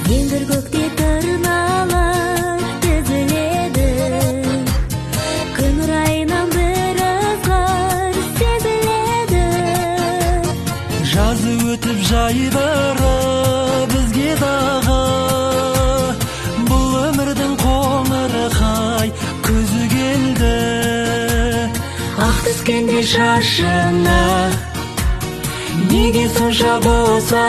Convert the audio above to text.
Еңгір көкте тырналар тізіледі, күн райынан бір ызғар сезіледі. Жазы өтіп жайдары бізге дағы, бұл өмірдің қоңырқай көзі келді. Ақ түскенде шашына неге сонша болса